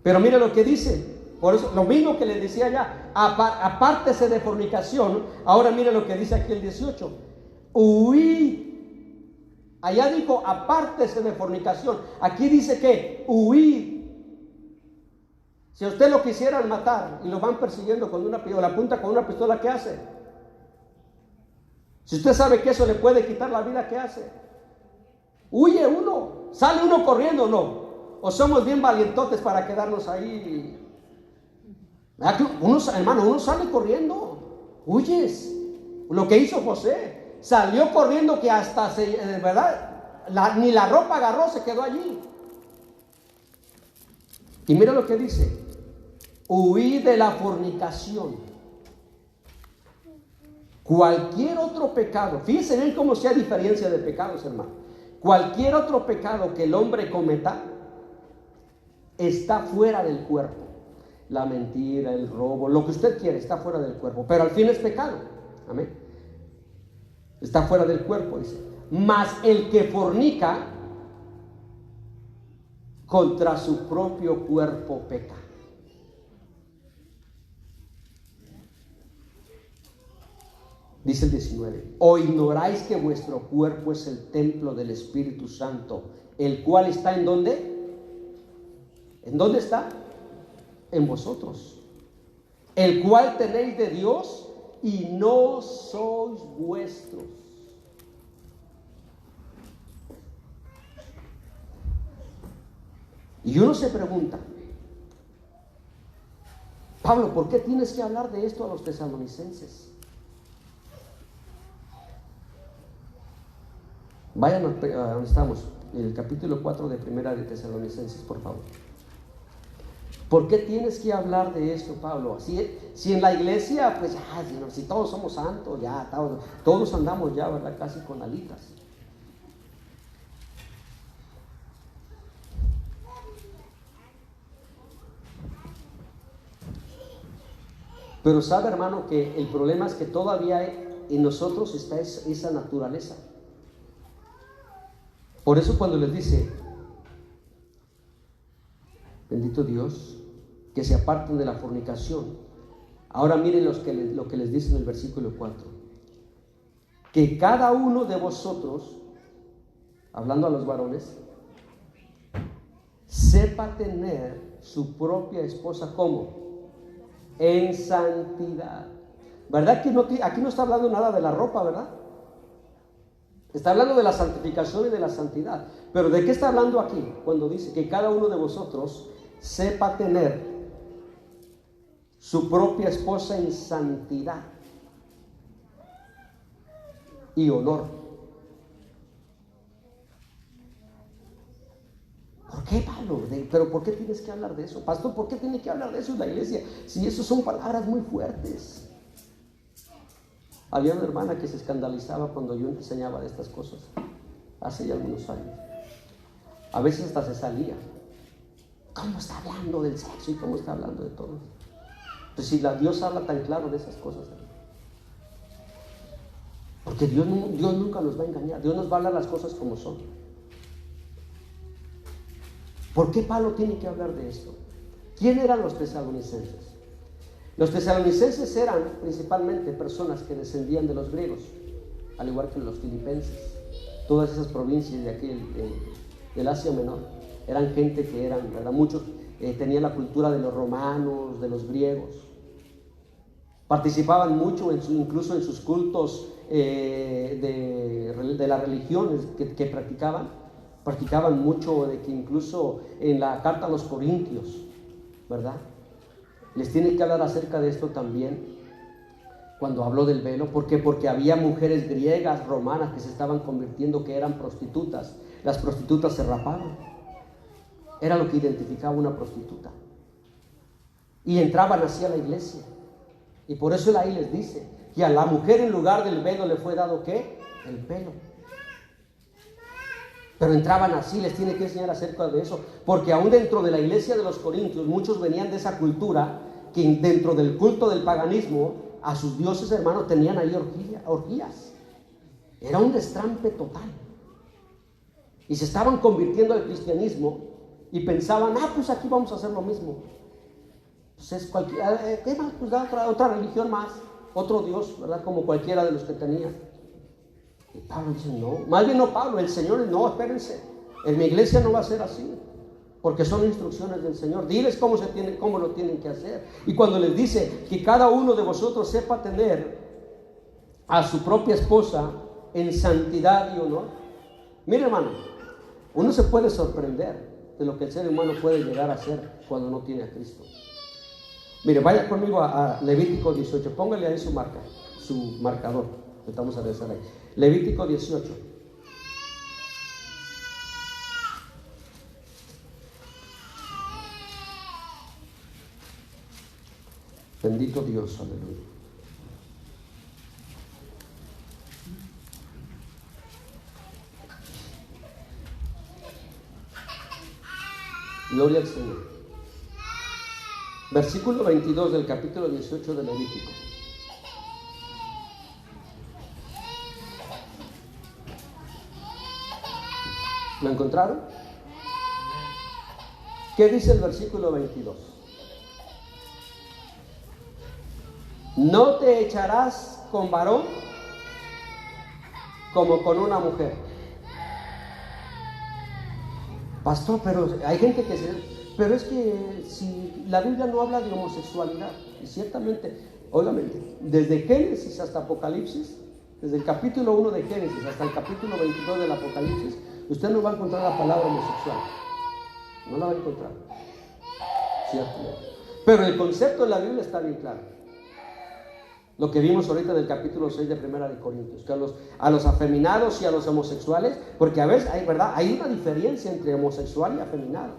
Pero mire lo que dice, por eso, lo mismo que les decía ya, apártese de fornicación. Ahora mire lo que dice aquí el 18, huid. Dice, huid de la Allá dijo, apártese de fornicación. Aquí dice que huid. Si a usted lo quisieran matar y lo van persiguiendo con una pistola, la apunta con una pistola, ¿qué hace? Si usted sabe que eso le puede quitar la vida, ¿qué hace? Huye uno, sale uno corriendo, ¿no? O somos bien valientotes para quedarnos ahí. Hermano, uno sale corriendo, huyes. Lo que hizo José, salió corriendo que hasta ¿verdad? Ni la ropa agarró, se quedó allí. Y mira lo que dice: huí de la fornicación. Cualquier otro pecado, fíjense bien cómo sea diferencia de pecados, hermano. Cualquier otro pecado que el hombre cometa está fuera del cuerpo. La mentira, el robo, lo que usted quiere, está fuera del cuerpo, pero al fin es pecado. Amén. Está fuera del cuerpo, dice. Mas el que fornica, contra su propio cuerpo peca. Dice el 19: ¿o ignoráis que vuestro cuerpo es el templo del Espíritu Santo, el cual está en dónde? ¿En dónde está? En vosotros, el cual tenéis de Dios y no sois vuestros. Y uno se pregunta: Pablo, ¿por qué tienes que hablar de esto a los tesalonicenses? Vayan a donde estamos, en el capítulo 4 de Primera de Tesalonicenses, por favor. ¿Por qué tienes que hablar de esto, Pablo? Si en la iglesia, pues si todos somos santos, ya todos andamos ya, ¿verdad? Casi con alitas. Pero sabe, hermano, que el problema es que todavía en nosotros está esa naturaleza. Por eso cuando les dice, bendito Dios, que se aparten de la fornicación. Ahora miren lo que les dice en el versículo 4. Que cada uno de vosotros, hablando a los varones, sepa tener su propia esposa como en santidad. ¿Verdad que aquí no está hablando nada de la ropa, verdad? Está hablando de la santificación y de la santidad. Pero ¿de qué está hablando aquí? Cuando dice que cada uno de vosotros sepa tener su propia esposa en santidad y honor. ¿Por qué, Pablo? ¿Pero por qué tienes que hablar de eso? Pastor, ¿por qué tiene que hablar de eso en la iglesia? Si eso son palabras muy fuertes. Había una hermana que se escandalizaba cuando yo enseñaba de estas cosas, hace ya algunos años. A veces hasta se salía. ¿Cómo está hablando del sexo y cómo está hablando de todo? Pues si Dios habla tan claro de esas cosas, ¿verdad? Porque Dios nunca nos va a engañar. Dios nos va a hablar las cosas como son. ¿Por qué Pablo tiene que hablar de esto? ¿Quién eran los tesalonicenses? Los tesalonicenses eran principalmente personas que descendían de los griegos, al igual que los filipenses. Todas esas provincias de aquí del Asia Menor eran gente que eran, ¿verdad? Muchos tenían la cultura de los romanos, de los griegos. Participaban mucho incluso en sus cultos de las religiones que practicaban. Practicaban mucho de que incluso en la carta a los Corintios, ¿verdad? Les tiene que hablar acerca de esto también cuando habló del velo. ¿Por qué? Porque había mujeres griegas, romanas que se estaban convirtiendo, que eran prostitutas. Las prostitutas se rapaban. Era lo que identificaba una prostituta. Y entraban así a la iglesia. Y por eso él ahí les dice que a la mujer en lugar del velo le fue dado ¿qué? El pelo. Pero entraban así, les tiene que enseñar acerca de eso, porque aún dentro de la iglesia de los Corintios, muchos venían de esa cultura, que dentro del culto del paganismo, a sus dioses hermanos tenían ahí orgías. Era un destrampe total. Y se estaban convirtiendo al cristianismo y pensaban, pues aquí vamos a hacer lo mismo. Pues es ¿qué más? Pues otra religión más, otro Dios, ¿verdad? Como cualquiera de los que tenían. Y Pablo dice, no, más bien no Pablo, el Señor, no, espérense, en mi iglesia no va a ser así, porque son instrucciones del Señor. Diles cómo lo tienen que hacer. Y cuando les dice que cada uno de vosotros sepa tener a su propia esposa en santidad y honor. Mire, hermano, uno se puede sorprender de lo que el ser humano puede llegar a hacer cuando no tiene a Cristo. Mire, vaya conmigo a Levítico 18, póngale ahí su marcador, estamos a regresar ahí. Levítico 18. Bendito Dios, aleluya. Gloria al Señor. Versículo 22 del capítulo 18 de Levítico. ¿Lo encontraron? ¿Qué dice el versículo 22? No te echarás con varón como con una mujer. Pastor, pero hay gente que pero es que si la Biblia no habla de homosexualidad, y ciertamente, obviamente, desde Génesis hasta Apocalipsis, desde el capítulo 1 de Génesis hasta el capítulo 22 del Apocalipsis, usted no va a encontrar la palabra homosexual. No la va a encontrar. ¿Cierto? Pero el concepto de la Biblia está bien claro. Lo que vimos ahorita en el capítulo 6 de Primera de Corintios, que a los afeminados y a los homosexuales, porque a veces hay una diferencia entre homosexual y afeminado.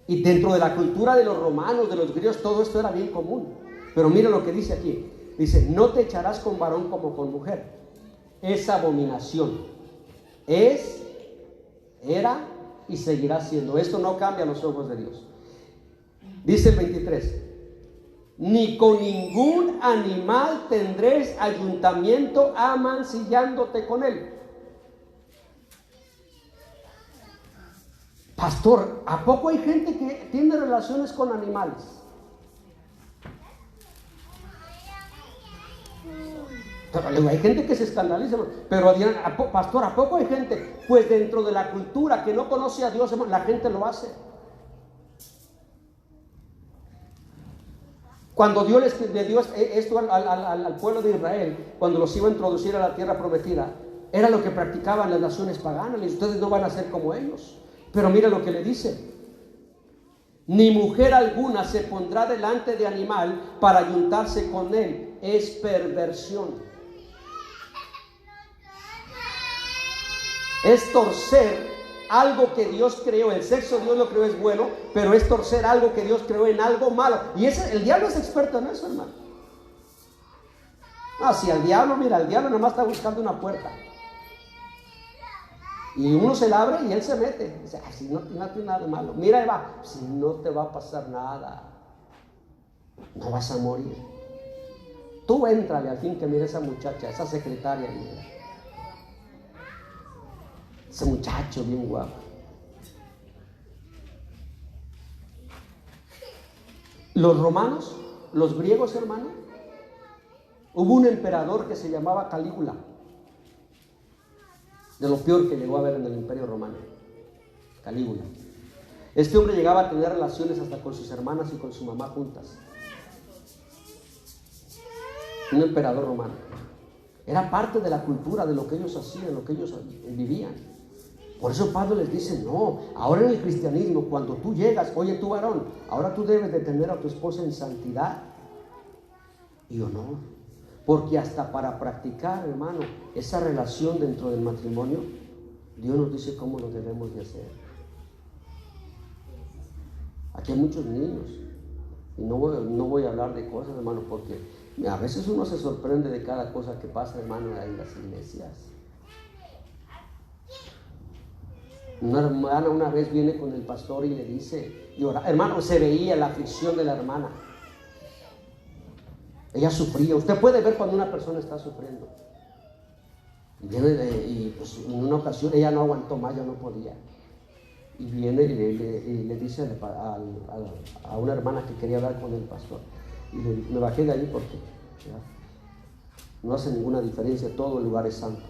Y dentro de la cultura de los romanos, de los griegos, todo esto era bien común. Pero mira lo que dice aquí. Dice, no te echarás con varón como con mujer. Es abominación. Era y seguirá siendo. Esto no cambia a los ojos de Dios. Dice el 23. Ni con ningún animal tendréis ayuntamiento amancillándote con él. Pastor, ¿a poco hay gente que tiene relaciones con animales? Pero hay gente que se escandaliza. Pero pastor, ¿a poco hay gente? Pues dentro de la cultura que no conoce a Dios, la gente lo hace. Cuando Dios le dio esto al pueblo de Israel, cuando los iba a introducir a la tierra prometida, era lo que practicaban las naciones paganas. Y ustedes no van a ser como ellos. Pero mira lo que le dice. Ni mujer alguna se pondrá delante de animal para ayuntarse con él. Es perversión. Es torcer algo que Dios creó. El sexo Dios lo creó, es bueno, pero es torcer algo que Dios creó en algo malo. Y el diablo es experto en eso, hermano. No, si el diablo nomás está buscando una puerta. Y uno se la abre y él se mete. Dice, si no tiene nada de malo. Mira, Eva, si no te va a pasar nada. No vas a morir. Tú éntrale al fin que mire esa muchacha, esa secretaria. Mira. Ese muchacho bien guapo. Los romanos, los griegos, hermano, hubo un emperador que se llamaba Calígula. De lo peor que llegó a haber en el Imperio Romano. Calígula. Este hombre llegaba a tener relaciones hasta con sus hermanas y con su mamá juntas. Un emperador romano. Era parte de la cultura, de lo que ellos hacían, lo que ellos vivían. Por eso Pablo les dice, no, ahora en el cristianismo, cuando tú llegas, oye tú varón, ahora tú debes de tener a tu esposa en santidad y honor. Porque hasta para practicar, hermano, esa relación dentro del matrimonio, Dios nos dice cómo lo debemos de hacer. Aquí hay muchos niños, y no voy a hablar de cosas, hermano, porque a veces uno se sorprende de cada cosa que pasa, hermano, ahí en las iglesias. Una hermana una vez viene con el pastor y le dice, hermano, se veía la aflicción de la hermana. Ella sufría. Usted puede ver cuando una persona está sufriendo. Y pues en una ocasión ella no aguantó más, ya no podía. Y viene y le dice a una hermana que quería hablar con el pastor. Y me bajé de ahí porque no hace ninguna diferencia, todo el lugar es santo.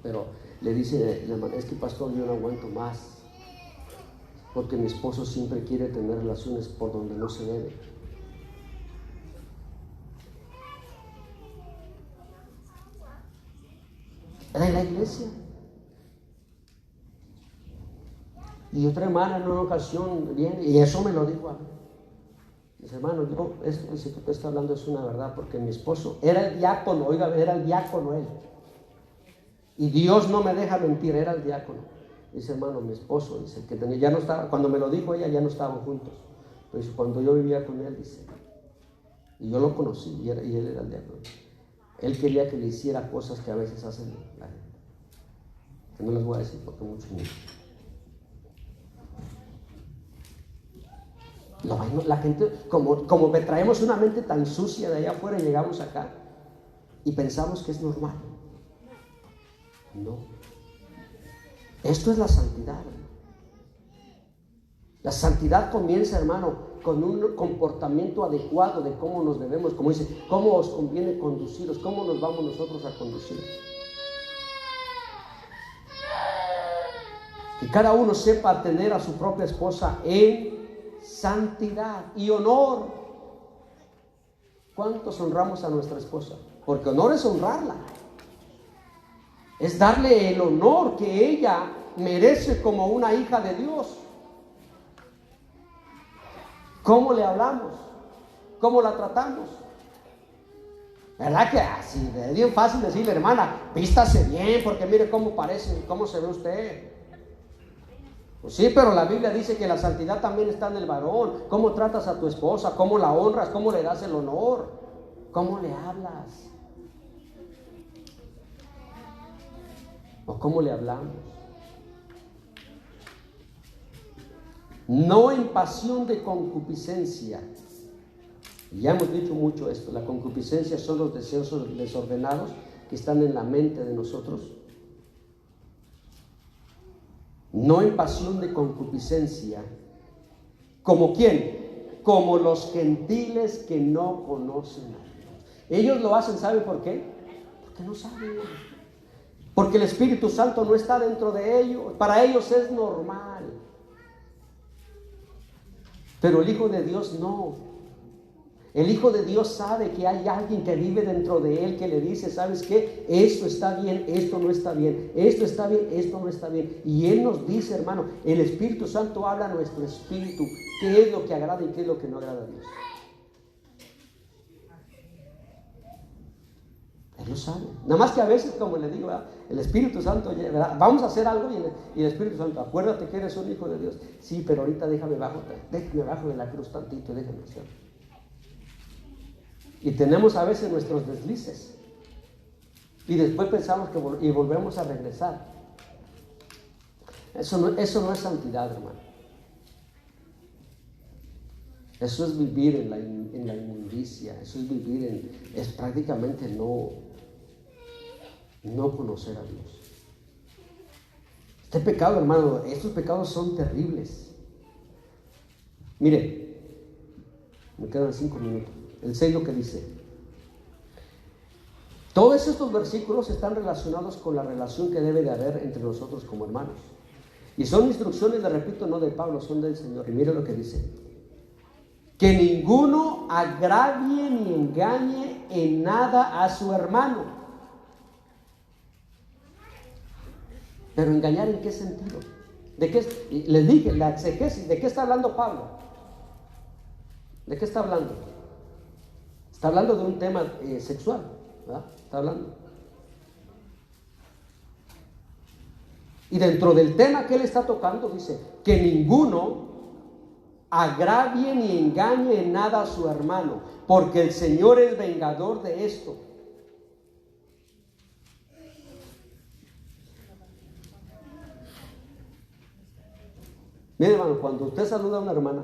Pero le dice la hermana, es que pastor, yo no aguanto más, porque mi esposo siempre quiere tener relaciones por donde no se debe. Era en la iglesia. Y otra hermana en una ocasión viene, y eso me lo dijo a mí. Dice, hermano, yo, esto que usted está hablando es una verdad, porque mi esposo era el diácono, oiga, era el diácono él. Y Dios no me deja mentir, era el diácono. Dice, hermano, mi esposo, dice, que tenía, ya no estaba, cuando me lo dijo ella, ya no estaban juntos. Pero dice, cuando yo vivía con él, dice, y yo lo conocí, y él era el diácono. Él quería que le hiciera cosas que a veces hacen la gente. Que no les voy a decir porque muchos niños. La gente, como traemos una mente tan sucia de allá afuera y llegamos acá y pensamos que es normal. No. Esto es la santidad, hermano. La santidad comienza, hermano, con un comportamiento adecuado de cómo nos debemos, como dice, cómo os conviene conduciros, cómo nos vamos nosotros a conducir. Que cada uno sepa tener a su propia esposa en santidad y honor. ¿Cuántos honramos a nuestra esposa? Porque honor es honrarla. Es darle el honor que ella merece como una hija de Dios. ¿Cómo le hablamos? ¿Cómo la tratamos? ¿Verdad que así es bien fácil decirle, hermana, vístase bien, porque mire cómo parece, cómo se ve usted? Pues sí, pero la Biblia dice que la santidad también está en el varón. ¿Cómo tratas a tu esposa? ¿Cómo la honras? ¿Cómo le das el honor? ¿Cómo le hablas? ¿O cómo le hablamos? No en pasión de concupiscencia. Y ya hemos dicho mucho esto. La concupiscencia son los deseos desordenados que están en la mente de nosotros. No en pasión de concupiscencia. ¿Como quién? Como los gentiles que no conocen a Dios. Ellos lo hacen, ¿sabe por qué? Porque no saben. Porque el Espíritu Santo no está dentro de ellos. Para ellos es normal. Pero el Hijo de Dios no. El Hijo de Dios sabe que hay alguien que vive dentro de él que le dice, ¿sabes qué? Esto está bien, esto no está bien, esto está bien, esto no está bien. Y Él nos dice, hermano, el Espíritu Santo habla a nuestro espíritu, qué es lo que agrada y qué es lo que no agrada a Dios. Él lo sabe. Nada más que a veces, como le digo, ¿verdad? El Espíritu Santo, ¿verdad? Vamos a hacer algo y el Espíritu Santo, acuérdate que eres un hijo de Dios. Sí, pero ahorita déjame bajo de la cruz tantito, déjame hacer. Y tenemos a veces nuestros deslices. Y después pensamos que volvemos a regresar. Eso no es santidad, hermano. Eso es vivir en la inmundicia. Eso es vivir es prácticamente no conocer a Dios. Este pecado, hermano, estos pecados son terribles. Mire, me quedan 5 minutos. El 6 lo que dice. Todos estos versículos están relacionados con la relación que debe de haber entre nosotros como hermanos. Y son instrucciones, le repito, no de Pablo, son del Señor. Y mire lo que dice. Que ninguno agravie ni engañe en nada a su hermano. Pero engañar, ¿en qué sentido? Les dije, la exegesis, ¿de qué está hablando Pablo? ¿De qué está hablando? Está hablando de un tema sexual, ¿verdad? Está hablando. Y dentro del tema que él está tocando dice que ninguno agravie ni engañe en nada a su hermano, porque el Señor es vengador de esto. Mire, hermano, cuando usted saluda a una hermana,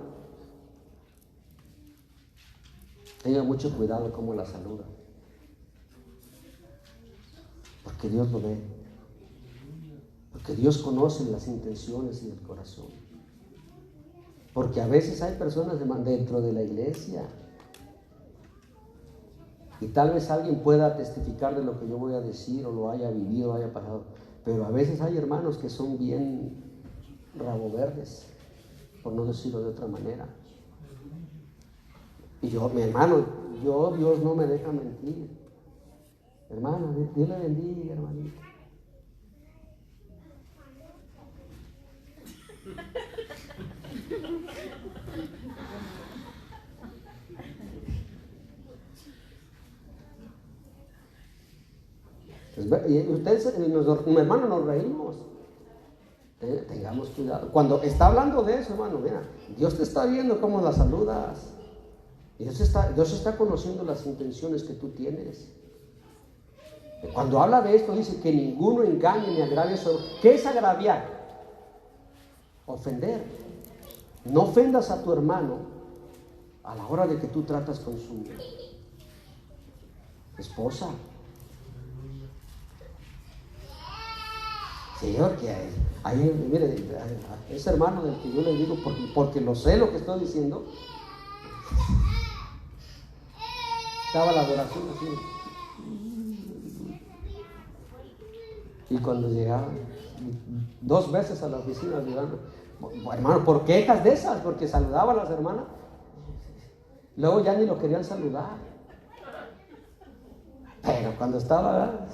tenga mucho cuidado cómo la saluda, porque Dios lo ve, porque Dios conoce las intenciones y el corazón, porque a veces hay personas dentro de la iglesia Y tal vez alguien pueda testificar de lo que yo voy a decir, o lo haya vivido, haya pasado. Pero a veces hay hermanos que son bien rabo verdes, por no decirlo de otra manera. Y yo, mi hermano, Dios no me deja mentir. Hermano, Dios le bendiga, hermanito. Y ustedes, mi hermano, nos reímos. Tengamos cuidado. Cuando está hablando de eso, hermano, mira, Dios te está viendo cómo la saludas. Dios está conociendo las intenciones que tú tienes. Cuando habla de esto, dice que ninguno engañe ni agravie. ¿Qué es agraviar? Ofender. No ofendas a tu hermano a la hora de que tú tratas con su esposa. Señor, que ahí, mire, ese hermano del que yo le digo, porque lo sé lo que estoy diciendo, estaba la adoración así. Y cuando llegaban 2 veces a la oficina, llegando, hermano, ¿por quejas de esas? Porque saludaba a las hermanas, luego ya ni lo querían saludar. Pero cuando estaba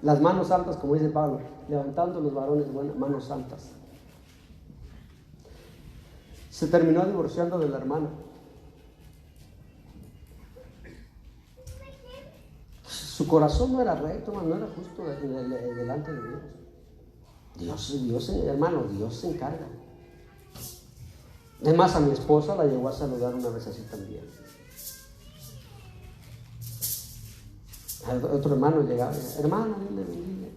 las manos altas, como dice Pablo, levantando los varones manos altas, se terminó divorciando de la hermana. Su corazón no era recto, no era justo delante de Dios. Dios, hermano, Dios se encarga. Es más, a mi esposa la llegó a saludar una vez así también. Otro hermano llegaba, hermano, Dios le bendiga.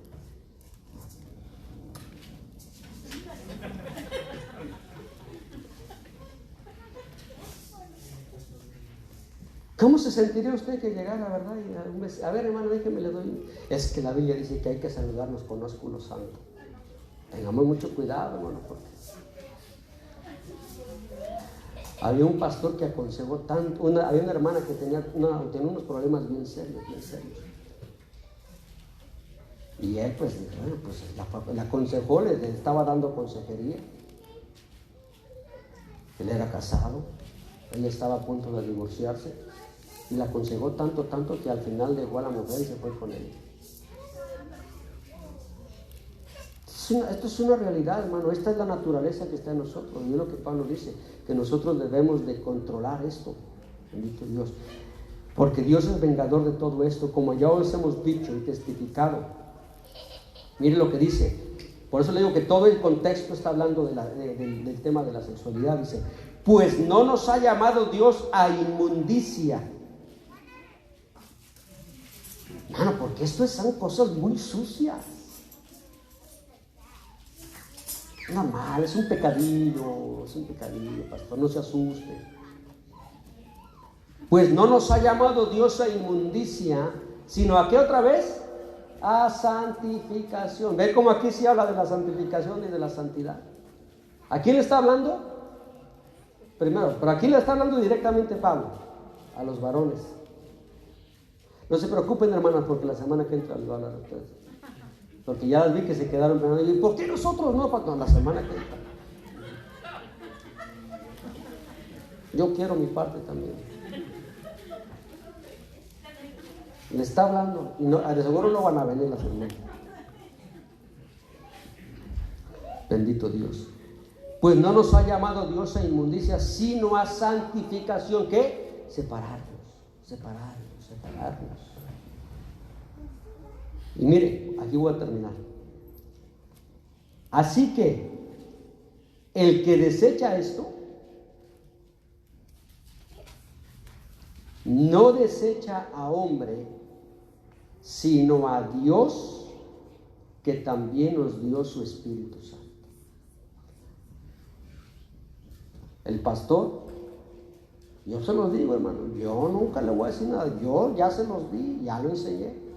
¿Cómo se sentiría usted que llegara, verdad? Y a ver, hermano, déjeme le doy. Es que la Biblia dice que hay que saludarnos con ósculo santo. Tengamos mucho cuidado, hermano, porque había un pastor que aconsejó tanto. Había una hermana que tenía unos problemas bien serios. Y él, pues, bueno, pues la aconsejó, le estaba dando consejería. Él era casado, ella estaba a punto de divorciarse. Y la aconsejó tanto que al final dejó a la mujer y se fue con ella. Esto es una realidad, hermano. Esta es la naturaleza que está en nosotros. Y es lo que Pablo dice, que nosotros debemos de controlar esto. Bendito Dios. Porque Dios es vengador de todo esto, como ya os hemos dicho y testificado. Mire lo que dice. Por eso le digo que todo el contexto está hablando del tema de la sexualidad. Dice, pues no nos ha llamado Dios a inmundicia. Hermano, porque esto son cosas muy sucias. Normal, es un pecadillo, pastor, no se asuste. Pues no nos ha llamado Dios a inmundicia, sino ¿a qué otra vez? A santificación. ¿Ve cómo aquí sí habla de la santificación y de la santidad? ¿A quién le está hablando? Primero, pero aquí le está hablando directamente Pablo, a los varones. No se preocupen, hermanas, porque la semana que entra les voy a hablar a ustedes. Porque ya vi que se quedaron pensando, ¿y por qué nosotros no? No, la semana que entra. Yo quiero mi parte también. Le está hablando, y no, de seguro no van a venir las hermanas. Bendito Dios. Pues no nos ha llamado Dios a inmundicia, sino a santificación. ¿Qué? Separarnos. Y mire, aquí voy a terminar. Así que el que desecha esto, no desecha a hombre, sino a Dios, que también nos dio su Espíritu Santo. El pastor, yo se los digo, hermano, yo nunca le voy a decir nada, yo ya se los di, ya lo enseñé.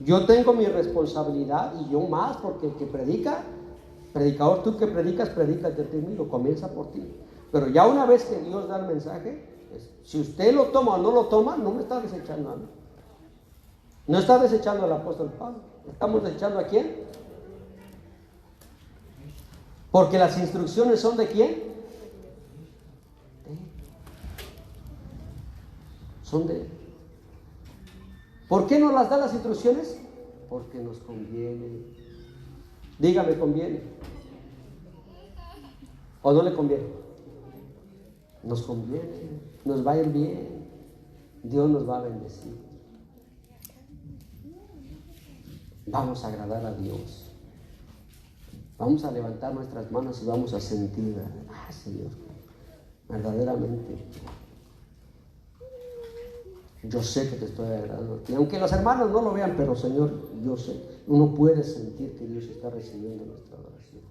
Yo tengo mi responsabilidad y yo más, porque el que predicador, tú que predicas, predícate a ti mismo, comienza por ti. Pero ya una vez que Dios da el mensaje, Si usted lo toma o no lo toma, no me está desechando a mí. No está desechando al apóstol Pablo. ¿Estamos desechando a quién? Porque las instrucciones son de quién? De él. Son de él. ¿Por qué nos las da las instrucciones? Porque nos conviene. Dígame, ¿conviene? ¿O no le conviene? Nos conviene. Nos va a ir bien. Dios nos va a bendecir. Vamos a agradar a Dios. Vamos a levantar nuestras manos y vamos a sentir, Señor, verdaderamente, yo sé que te estoy agradando a ti. Aunque los hermanos no lo vean, pero Señor, yo sé, uno puede sentir que Dios está recibiendo nuestra adoración.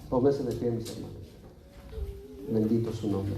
Pónganse de pie, mis hermanos. Bendito su nombre.